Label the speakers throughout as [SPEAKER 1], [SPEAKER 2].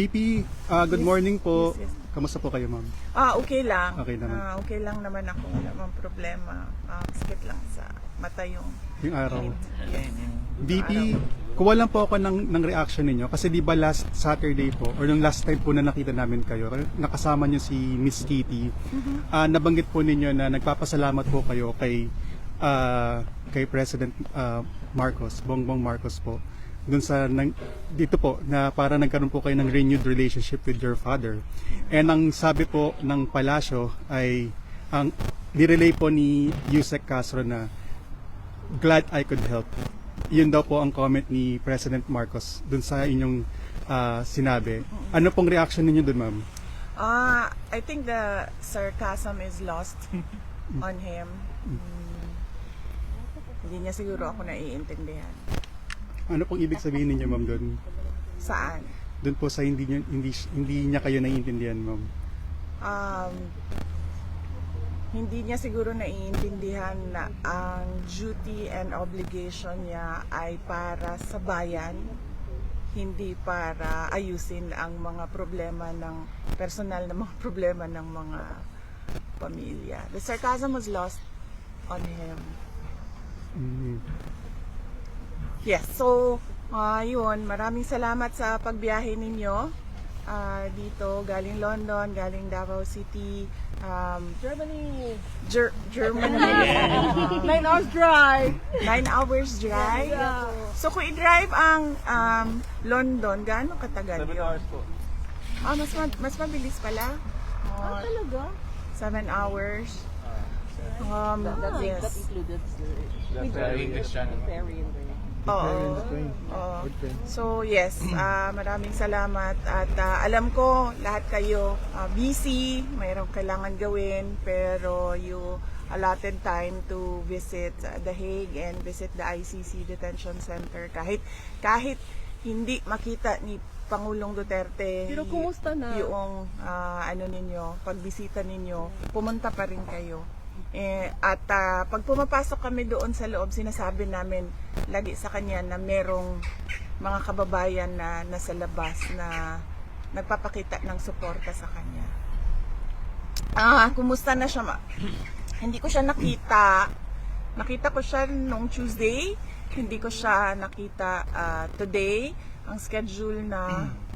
[SPEAKER 1] VP, good morning po.
[SPEAKER 2] Yes.
[SPEAKER 1] Kamusta po kayo, ma'am?
[SPEAKER 2] Okay lang.
[SPEAKER 1] Okay naman.
[SPEAKER 2] Okay lang naman ako. Wala namang problema. Sakit lang sa mata yung
[SPEAKER 1] Yung araw.
[SPEAKER 2] Yes.
[SPEAKER 1] VP, kuha lang po ako ng reaction ninyo kasi di ba last Saturday po or nung last time po na nakita namin kayo, nakasama niyo si Miss Kitty. Nabanggit po ninyo na nagpapasalamat po kayo kay President Marcos, Bongbong Marcos po. Dun sa dito po na para nagkaroon po kayo ng renewed relationship with your father. And ang sabi po ng palasyo ay ang nirelay po ni Yusek Castro na glad I could help. Yun daw po ang comment ni President Marcos dun sa inyong sinabi. Ano pong reaction ninyo dun, ma'am?
[SPEAKER 2] I think the sarcasm is lost on him. Hindi niya siguro ako naiintindihan.
[SPEAKER 1] Ano pong ibig sabihin ninyo, ma'am, dun?
[SPEAKER 2] Saan?
[SPEAKER 1] Dun po sa hindi niya kayo naiintindihan, ma'am.
[SPEAKER 2] Hindi niya siguro naiintindihan na ang duty and obligation niya ay para sa bayan, hindi para ayusin ang mga problema ng personal na mga problema ng mga pamilya. The sarcasm was lost on him. Yes, so yun, maraming salamat sa pagbiyahe ninyo dito, galing London, galing Davao City,
[SPEAKER 3] Germany.
[SPEAKER 2] Germany.
[SPEAKER 3] 9 hours drive.
[SPEAKER 2] 9 hours drive.
[SPEAKER 3] Yeah.
[SPEAKER 2] So kung i-drive ang London, gaano katagal
[SPEAKER 4] 7
[SPEAKER 2] yun?
[SPEAKER 4] hours po.
[SPEAKER 2] Mas mabilis pala.
[SPEAKER 3] Talaga?
[SPEAKER 2] 7 hours.
[SPEAKER 3] That
[SPEAKER 2] Yes.
[SPEAKER 3] included
[SPEAKER 4] The English channel.
[SPEAKER 3] ferry and the...
[SPEAKER 2] Oo. Oo. So yes, maraming salamat at alam ko lahat kayo busy, mayroong kailangan gawin pero you allotted time to visit The Hague and visit the ICC Detention Center kahit hindi makita ni Pangulong Duterte.
[SPEAKER 3] Pero kumusta na?
[SPEAKER 2] Yung pagbisita ninyo, pumunta pa rin kayo. At pag pumapasok kami doon sa loob, sinasabi namin lagi sa kanya na merong mga kababayan na nasa labas na nagpapakita ng suporta sa kanya. Kumusta na siya? Hindi ko siya nakita. Nakita ko siya nung Tuesday. Hindi ko siya nakita today. Ang schedule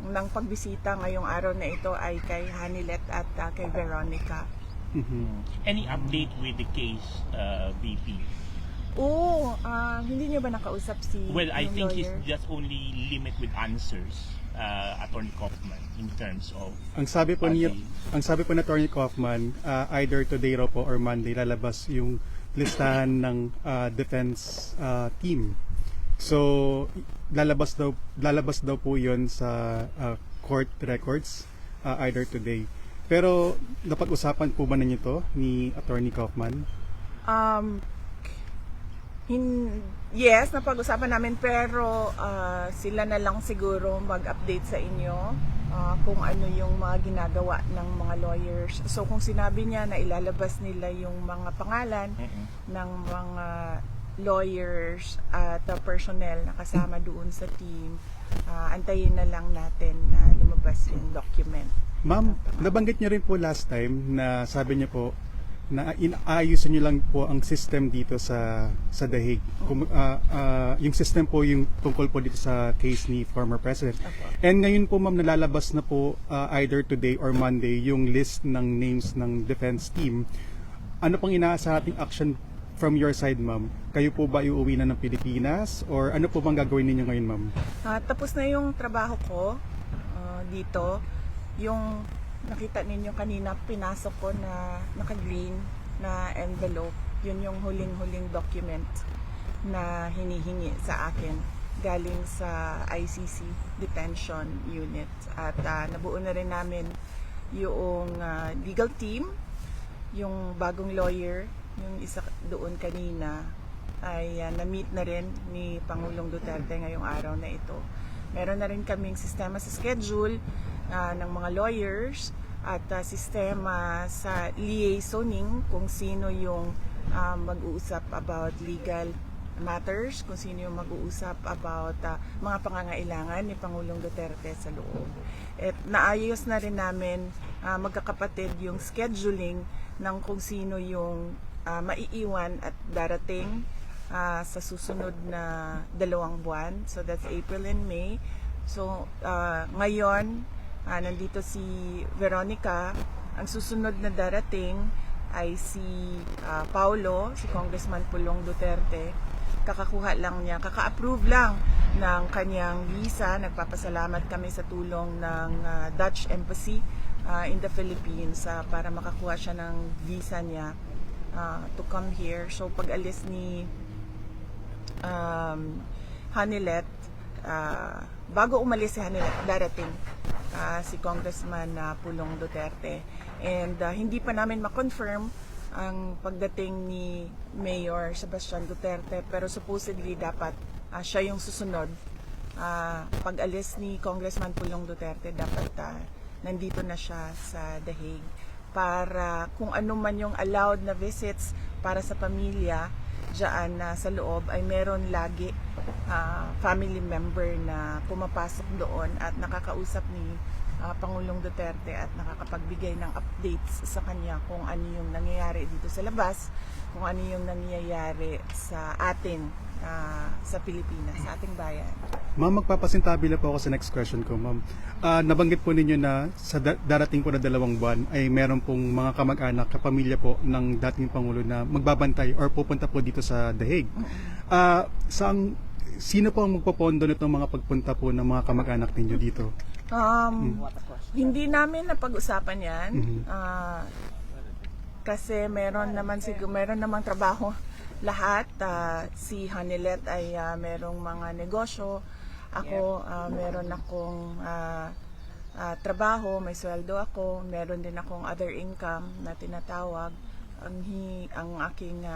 [SPEAKER 2] ng pagbisita ngayong araw na ito ay kay Hanilet at kay Veronica.
[SPEAKER 5] Any update with the case, VP?
[SPEAKER 2] Hindi niyo ba nakausap si
[SPEAKER 5] Well, I think he's
[SPEAKER 2] lawyer?
[SPEAKER 5] just only limit with answers, Attorney Kaufman, in terms of...
[SPEAKER 1] Ang sabi po ni Attorney Kaufman, either today raw po or Monday lalabas yung listahan ng defense team. So lalabas daw po 'yon sa court records either today. Pero napag-usapan po ba ninyo to ni Attorney Kaufman?
[SPEAKER 2] Yes, napag-usapan namin pero sila na lang siguro mag-update sa inyo kung ano yung mga ginagawa ng mga lawyers. So kung sinabi niya na ilalabas nila yung mga pangalan ng mga lawyers at personnel na kasama doon sa team, antayin na lang natin na lumabas yung document.
[SPEAKER 1] Ma'am, nabanggit niyo rin po last time na sabi niyo po na inaayusin niyo lang po ang system dito sa The Hague. Yung system po yung tungkol po dito sa case ni former president. And ngayon po, ma'am, nalalabas na po either today or Monday yung list ng names ng defense team. Ano pang inaasa ating action from your side, ma'am? Kayo po ba iuwi na ng Pilipinas or ano po bang gagawin ninyo ngayon, ma'am?
[SPEAKER 2] Tapos na yung trabaho ko dito. Yung nakita ninyo kanina, pinasok ko na naka-green na envelope. Yun yung huling-huling document na hinihingi sa akin galing sa ICC Detention Unit. At nabuo na rin namin yung legal team, yung bagong lawyer, yung isa doon kanina ay na-meet na rin ni Pangulong Duterte ngayong araw na ito. Meron na rin kaming sistema sa schedule ng mga lawyers at sistema sa liaisoning kung sino yung mag-uusap about legal matters, kung sino yung mag-uusap about mga pangangailangan ni Pangulong Duterte sa loob. At naayos na rin namin magkakapatid yung scheduling ng kung sino yung maiiwan at darating sa susunod na 2 buwan. So that's April and May. So ngayon, nandito si Veronica. Ang susunod na darating ay si Paulo, si Congressman Pulong Duterte. Kakakuha lang niya, kaka-approve lang ng kanyang visa. Nagpapasalamat kami sa tulong ng Dutch Embassy in the Philippines para makakuha siya ng visa niya to come here. So pag alis ni Hanilet, bago umalis si Hanilet, darating si Congressman Pulong Duterte. And hindi pa namin ma-confirm ang pagdating ni Mayor Sebastian Duterte, pero supposedly dapat siya yung susunod. Pag alis ni Congressman Pulong Duterte, dapat nandito na siya sa The Hague para kung ano man yung allowed na visits para sa pamilya dyan sa loob, ay meron lagi family member na pumapasok doon at nakakausap ni Pangulong Duterte at nakakapagbigay ng updates sa kanya kung ano yung nangyayari dito sa labas, kung ano yung nangyayari sa atin sa Pilipinas, sa ating bayan.
[SPEAKER 1] Ma'am, magpapasintabi lang po ako sa next question ko, ma'am. Nabanggit po ninyo na sa darating po na 2 buwan ay meron pong mga kamag-anak, kapamilya po ng dating Pangulo na magbabantay or pupunta po dito sa The Hague. Sino po ang magpopondo nitong mga pagpunta po ng mga kamag-anak ninyo dito?
[SPEAKER 2] Hindi namin napag-usapan yan. Kasi meron namang trabaho lahat. Si Hanilet ay merong mga negosyo. Ako, meron akong trabaho, may sweldo ako. Meron din akong other income na tinatawag. Ang aking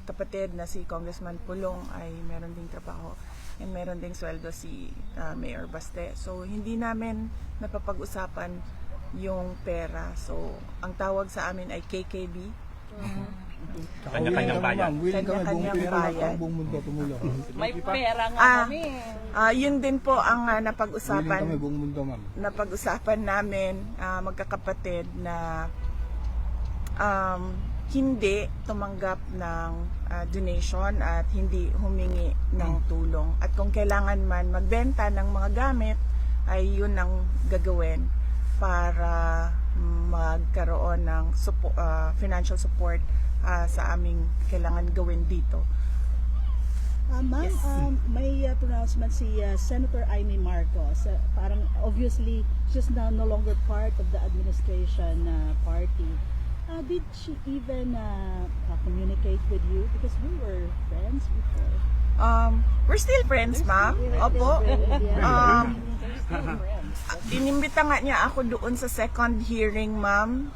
[SPEAKER 2] kapatid na si Congressman Pulong ay meron ding trabaho. And meron ding sweldo si Mayor Baste. So, hindi namin napapag-usapan yung pera. So, ang tawag sa amin ay KKB.
[SPEAKER 5] Kanya-kanyang bayan.
[SPEAKER 2] Kanya-kanyang bayan.
[SPEAKER 3] May pera nga kami.
[SPEAKER 2] Yun din po ang napag-usapan.
[SPEAKER 6] buong mundo, ma'am.
[SPEAKER 2] Napag-usapan namin magkakapatid na hindi tumanggap ng donation at hindi humingi ng tulong. At kung kailangan man magbenta ng mga gamit, ay yun ang gagawin para magkaroon ng financial support sa aming kailangan gawin dito.
[SPEAKER 7] Ma'am,
[SPEAKER 2] Yes.
[SPEAKER 7] may pronouncement si Senator Amy Marcos. Parang obviously, she's now no longer part of the administration party. Did she even communicate with you? Because we were friends before.
[SPEAKER 2] We're still friends, ma'am. Opo. Inimbita nga niya ako doon sa second hearing, ma'am.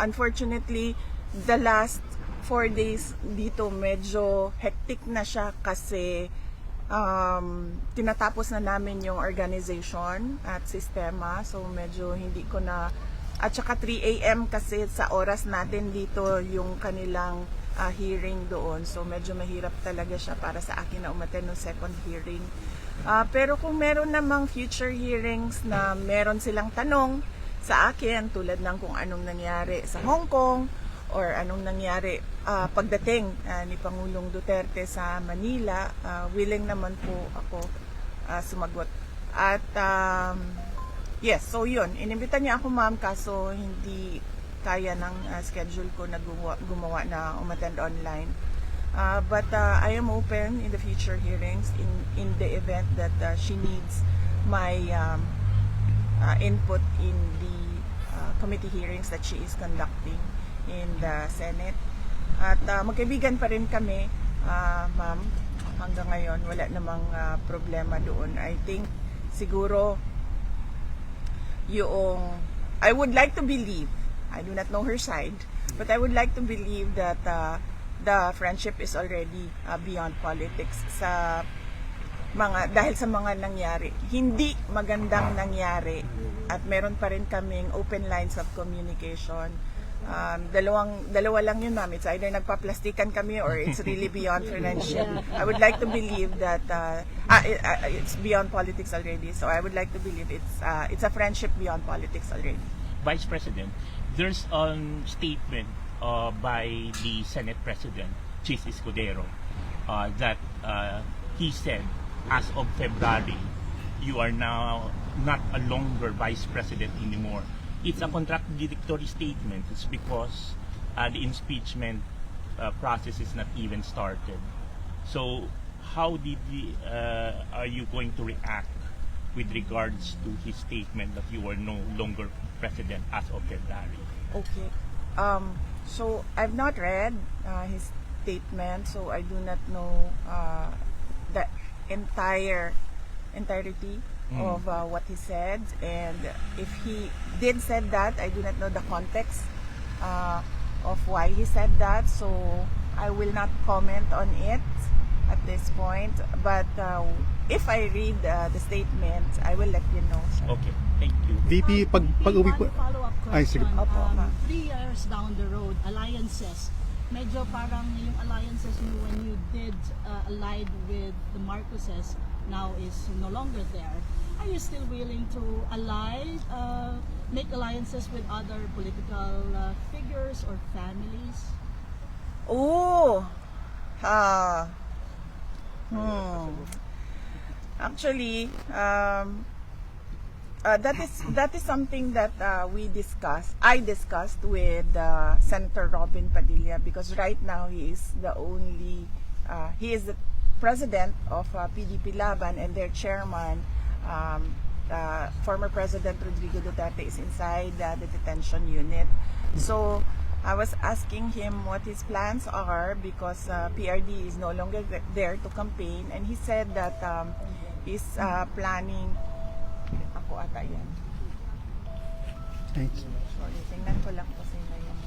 [SPEAKER 2] Unfortunately, the last 4 days dito medyo hectic na siya kasi tinatapos na namin yung organization at sistema. So medyo hindi ko na, at saka 3 a.m. kasi sa oras natin dito yung kanilang hearing doon. So medyo mahirap talaga siya para sa akin na umattend ng second hearing. Pero kung meron namang future hearings na meron silang tanong sa akin, tulad ng kung anong nangyari sa Hong Kong or anong nangyari pagdating ni Pangulong Duterte sa Manila, willing naman po ako sumagot. At yes, so yun, inimbita niya ako, ma'am, kaso hindi kaya ng schedule ko na gumawa na umattend online. But I am open in the future hearings in the event that she needs my input in the committee hearings that she is conducting in the Senate. At magkaibigan pa rin kami, ma'am, hanggang ngayon wala namang problema doon. I think siguro I would like to believe, I do not know her side, but I would like to believe that the friendship is already beyond politics dahil sa mga nangyari. Hindi magandang nangyari at meron pa rin kaming open lines of communication. Dalawa lang yun, ma'am. It's either nagpa-plastikan kami or it's really beyond friendship. I would like to believe that it's beyond politics already. So I would like to believe it's a friendship beyond politics already.
[SPEAKER 5] Vice President, there's a statement by the Senate President, Chis Escudero, that he said, as of February, you are now not a longer Vice President anymore. It's a contradictory statement. It's because the impeachment process is not even started. So how are you going to react with regards to his statement that you are no longer president as of February?
[SPEAKER 2] Okay. So I've not read his statement, so I do not know the entirety of what he said, and if he did said that, I do not know the context of why he said that, so I will not comment on it at this point, but if I read the statement, I will let you know, sir.
[SPEAKER 5] Okay, thank you.
[SPEAKER 1] VP, pag-uwi po...
[SPEAKER 7] One follow-up
[SPEAKER 1] Ay, sige.
[SPEAKER 7] question.
[SPEAKER 2] Opo, ma'am.
[SPEAKER 7] 3 years down the road, alliances. Medyo parang yung alliances mo when you did allied with the Marcoses now is no longer there. Are you still willing to make alliances with other political figures or families?
[SPEAKER 2] Oh, actually, that is something that I discussed with Senator Robin Padilla, because right now he is the president of PDP Laban, and their chairman, former President Rodrigo Duterte, is inside the detention unit. So I was asking him what his plans are, because PRD is no longer there to campaign, and he said that he's planning. Ako ata yan.
[SPEAKER 1] Thanks.
[SPEAKER 2] Sorry, tingnan ko lang kasi na yan.